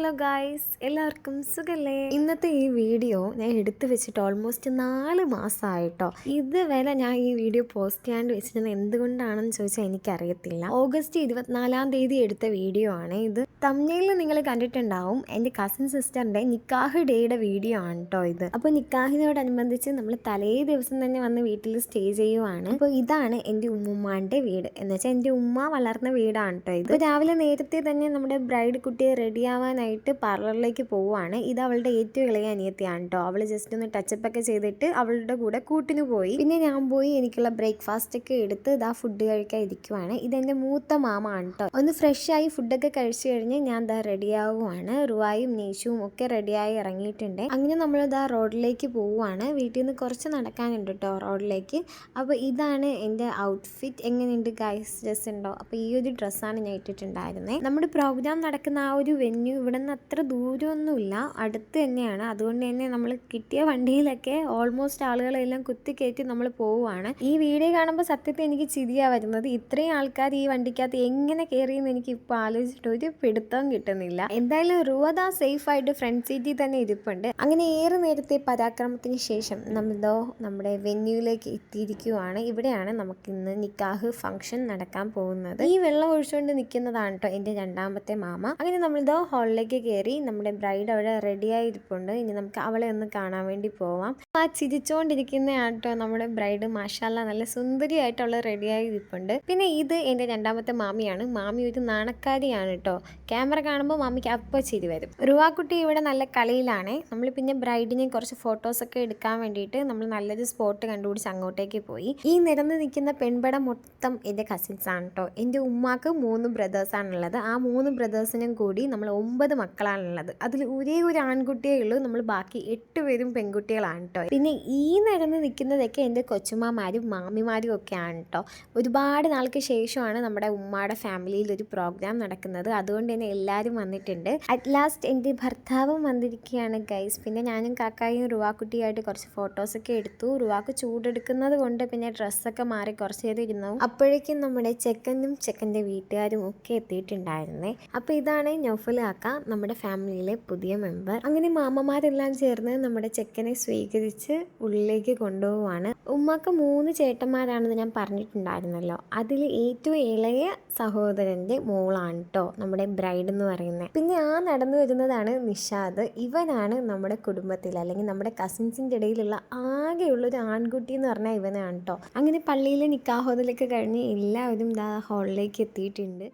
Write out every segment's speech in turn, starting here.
Hello guys, എല്ലാവർക്കും സുഖല്ലേ? ഇന്നത്തെ ഈ വീഡിയോ ഞാൻ എടുത്തു വെച്ചിട്ട് ഓൾമോസ്റ്റ് 4 മാസമായിട്ടോ. ഇതുവരെ ഞാൻ ഈ വീഡിയോ പോസ്റ്റ് ചെയ്യാണ്ട് വെച്ചിരുന്നത് എന്തുകൊണ്ടാണെന്ന് ചോദിച്ചാൽ എനിക്കറിയത്തില്ല. ഓഗസ്റ്റ് 24-ാം തീയതി എടുത്ത വീഡിയോ ആണ് ഇത്. തംബ്നെയിലിൽ നിങ്ങൾ കണ്ടിട്ടുണ്ടാവും, എൻ്റെ കസിൻ സിസ്റ്ററിൻ്റെ നിക്കാഹ് ഡേയുടെ വീഡിയോ ആണ് കേട്ടോ ഇത്. അപ്പോൾ നിക്കാഹിനോടനുബന്ധിച്ച് നമ്മൾ തലേ ദിവസം തന്നെ വന്ന് വീട്ടിൽ സ്റ്റേ ചെയ്യുവാണ്. അപ്പോൾ ഇതാണ് എൻ്റെ ഉമ്മാൻ്റെ വീട്, എന്ന് വെച്ചാൽ എൻ്റെ ഉമ്മ വളർന്ന വീടാണ് കേട്ടോ ഇത്. രാവിലെ നേരത്തെ തന്നെ നമ്മുടെ ബ്രൈഡ് കുട്ടിയെ റെഡിയാവാനായിട്ട് പാർലറിലേക്ക് പോവുകയാണ്. ഇത് അവളുടെ ഏറ്റവും ഇളയ അനിയത്തിയാണ് കേട്ടോ. അവൾ ജസ്റ്റ് ഒന്ന് ടച്ചപ്പ് ഒക്കെ ചെയ്തിട്ട് അവളുടെ കൂടെ കൂട്ടിന് പോയി. പിന്നെ ഞാൻ പോയി എനിക്കുള്ള ബ്രേക്ക്ഫാസ്റ്റ് ഒക്കെ എടുത്ത് ഇതാ ഫുഡ് കഴിക്കാൻ ഇരിക്കുവാണ്. ഇതെൻ്റെ മൂത്ത മാമ ആണ് കേട്ടോ. ഒന്ന് ഫ്രഷായി ഫുഡൊക്കെ കഴിച്ചു കഴിഞ്ഞ് ഞാൻ ഇതാ റെഡിയാവുകയാണ്. റുവായും നീഷുവും ഒക്കെ റെഡിയായി ഇറങ്ങിയിട്ടുണ്ട്. അങ്ങനെ നമ്മളിതാ റോഡിലേക്ക് പോവുകയാണ്. വീട്ടിൽ നിന്ന് കുറച്ച് നടക്കാനുണ്ട് കേട്ടോ റോഡിലേക്ക്. അപ്പോൾ ഇതാണ് എൻ്റെ ഔട്ട്ഫിറ്റ്. എങ്ങനെയുണ്ട് ഗൈസ്, ഡ്രസ് ഉണ്ടോ? അപ്പോൾ ഈ ഒരു ഡ്രസ്സാണ് ഞാൻ ഇട്ടിട്ടുണ്ടായിരുന്നത്. നമ്മുടെ പ്രോഗ്രാം നടക്കുന്ന ആ ഒരു വെന്യൂ ഇവിടെ നിന്ന് അത്ര ദൂരമൊന്നുമില്ല, അടുത്ത് തന്നെയാണ്. അതുകൊണ്ട് തന്നെ നമ്മൾ കിട്ടിയ വണ്ടിയിലൊക്കെ ഓൾമോസ്റ്റ് ആളുകളെല്ലാം കുത്തിക്കയറ്റി നമ്മൾ പോവുകയാണ്. ഈ വീഡിയോ കാണുമ്പോൾ സത്യത്തിൽ എനിക്ക് ചിരിയാണ് വരുന്നത്. ഇത്രയും ആൾക്കാർ ഈ വണ്ടിക്കകത്ത് എങ്ങനെ കയറിയെന്ന് എനിക്ക് ഇപ്പോൾ ആലോചിച്ചിട്ട് ഒരു പിടുത്തവും കിട്ടുന്നില്ല. എന്തായാലും റുവദ സേഫായിട്ട് ഫ്രണ്ട് സീറ്റിൽ തന്നെ ഇരിപ്പുണ്ട്. അങ്ങനെ ഏറെ നേരത്തെ പരാക്രമത്തിന് ശേഷം നമ്മളിതോ നമ്മുടെ വെന്യൂയിലേക്ക് എത്തിയിരിക്കുവാണ്. ഇവിടെയാണ് നമുക്കിന്ന് നിക്കാഹ് ഫംഗ്ഷൻ നടക്കാൻ പോകുന്നത്. ഈ വെള്ളം ഒഴിച്ചുകൊണ്ട് നിൽക്കുന്നതാണ് കേട്ടോ എൻ്റെ രണ്ടാമത്തെ മാമ. അങ്ങനെ നമ്മളിതോ ഹാളിലേക്ക് കയറി. നമ്മുടെ ബ്രൈഡ് അവിടെ റെഡിയായി ഇരിപ്പുണ്ട്. ഇനി നമുക്ക് അവളെ ഒന്ന് കാണാൻ വേണ്ടി പോവാം. ആ ചിരിച്ചുകൊണ്ടിരിക്കുന്ന കേട്ടോ നമ്മുടെ ബ്രൈഡ്. മാഷാല്ലാ, നല്ല സുന്ദരിയായിട്ട് അവൾ റെഡിയായി ഇരിപ്പുണ്ട്. പിന്നെ ഇത് എൻ്റെ രണ്ടാമത്തെ മാമിയാണ്. മാമി ഒരു നാണക്കാരിയാണ് കേട്ടോ. ക്യാമറ കാണുമ്പോൾ മാമിക്ക് അപ്പോൾ ചിരി വരും. റുവാക്കുട്ടി ഇവിടെ നല്ല കളിയിലാണ്. നമ്മൾ പിന്നെ ബ്രൈഡിനെ കുറച്ച് ഫോട്ടോസൊക്കെ എടുക്കാൻ വേണ്ടിയിട്ട് നമ്മൾ നല്ലൊരു സ്പോട്ട് കണ്ടുപിടിച്ച് അങ്ങോട്ടേക്ക് പോയി. ഈ നിരന്ന് നിൽക്കുന്ന പെൺപട മൊത്തം എൻ്റെ കസിൻസ് ആണ് കേട്ടോ. എൻ്റെ ഉമ്മാക്ക് 3 ബ്രദേഴ്സാണുള്ളത്. ആ 3 ബ്രദേഴ്സിനും കൂടി നമ്മൾ 9 മക്കളാണുള്ളത്. അതിൽ ഒരേ ഒരു ആൺകുട്ടിയേ ഉള്ളൂ. നമ്മൾ ബാക്കി 8 പേരും പെൺകുട്ടികളാണ് കേട്ടോ. പിന്നെ ഈ നിരന്ന് നിൽക്കുന്നതൊക്കെ എൻ്റെ കൊച്ചുമ്മമാരും മാമിമാരും ഒക്കെയാണ് കേട്ടോ. ഒരുപാട് നാൾക്ക് ശേഷമാണ് നമ്മുടെ ഉമ്മയുടെ ഫാമിലിയിൽ ഒരു പ്രോഗ്രാം നടക്കുന്നത്. അതുകൊണ്ട് തന്നെ എല്ലാവരും വന്നിട്ടുണ്ട്. അറ്റ് ലാസ്റ്റ് എൻ്റെ ഭർത്താവും വന്നിരിക്കുകയാണ് ഗൈസ്. പിന്നെ ഞാനും കാക്കായും റുവാക്കുട്ടിയായിട്ട് കുറച്ച് ഫോട്ടോസൊക്കെ എടുത്തു. റുവാക്ക് ചൂടെടുക്കുന്നത് കൊണ്ട് പിന്നെ ഡ്രസ്സൊക്കെ മാറി കുറച്ച് നേരം ഇരുന്നു. അപ്പോഴേക്കും നമ്മുടെ ചെക്കനും ചെക്കൻ്റെ വീട്ടുകാരും ഒക്കെ എത്തിയിട്ടുണ്ടായിരുന്നേ. അപ്പോൾ ഇതാണ് നൗഫൽ കാക്ക, നമ്മുടെ ഫാമിലിയിലെ പുതിയ മെമ്പർ. അങ്ങനെ മാമമാരെല്ലാം ചേർന്ന് നമ്മുടെ ചെക്കനെ സ്വീകരിച്ച് ഉള്ളിലേക്ക് കൊണ്ടുപോവാണ്. ഉമ്മക്ക് 3 ചേട്ടന്മാരാണെന്ന് ഞാൻ പറഞ്ഞിട്ടുണ്ടായിരുന്നല്ലോ. അതിൽ ഏറ്റവും ഇളയ സഹോദരൻ്റെ മോളാണ് കേട്ടോ നമ്മുടെ ബ്രൈഡ് എന്ന് പറയുന്നത്. പിന്നെ ആ നടന്നു വരുന്നതാണ് നിഷാദ്. ഇവനാണ് നമ്മുടെ കുടുംബത്തിൽ അല്ലെങ്കിൽ നമ്മുടെ കസിൻസിൻ്റെ ഇടയിലുള്ള ആകെയുള്ളൊരു ആൺകുട്ടി എന്ന് പറഞ്ഞാൽ ഇവനാണ് കേട്ടോ. അങ്ങനെ പള്ളിയിലെ നിക്കാഹോദലൊക്കെ കഴിഞ്ഞ് എല്ലാവരും ദാ ഹാളിലേക്ക് എത്തിയിട്ടുണ്ട്.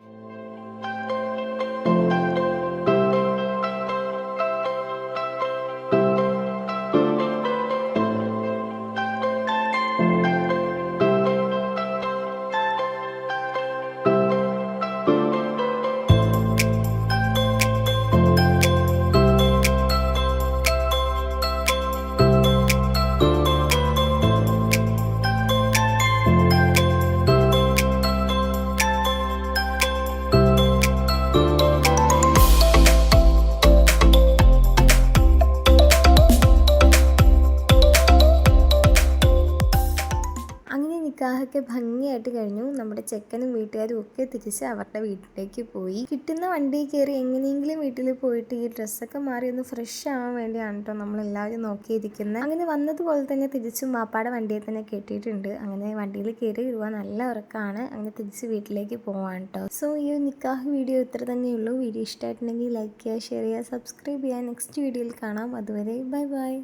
നിക്കാഹൊക്കെ ഭംഗിയായിട്ട് കഴിഞ്ഞു. നമ്മുടെ ചെക്കനും വീട്ടുകാരും ഒക്കെ തിരിച്ച് അവരുടെ വീട്ടിലേക്ക് പോയി. കിട്ടുന്ന വണ്ടിയിൽ കയറി എങ്ങനെയെങ്കിലും വീട്ടിൽ പോയിട്ട് ഈ ഡ്രസ്സൊക്കെ മാറി ഒന്ന് ഫ്രഷ് ആവാൻ വേണ്ടിയാണ് കേട്ടോ നമ്മളെല്ലാവരും നോക്കിയിരിക്കുന്നത്. അങ്ങനെ വന്നതുപോലെ തന്നെ തിരിച്ചും വാപ്പാടെ വണ്ടിയിൽ തന്നെ കെട്ടിയിട്ടുണ്ട്. അങ്ങനെ വണ്ടിയിൽ കയറി ഇടുക നല്ല ഉറക്കമാണ്. അങ്ങനെ തിരിച്ച് വീട്ടിലേക്ക് പോവാണ് കേട്ടോ. സോ ഈ ഒരു നിക്കാഹ് വീഡിയോ ഇത്ര തന്നെയുള്ളൂ. വീഡിയോ ഇഷ്ടമായിട്ടുണ്ടെങ്കിൽ ലൈക്ക് ചെയ്യുക, ഷെയർ ചെയ്യുക, സബ്സ്ക്രൈബ് ചെയ്യുക. നെക്സ്റ്റ് വീഡിയോയിൽ കാണാം. അതുവരെ ബൈ ബൈ.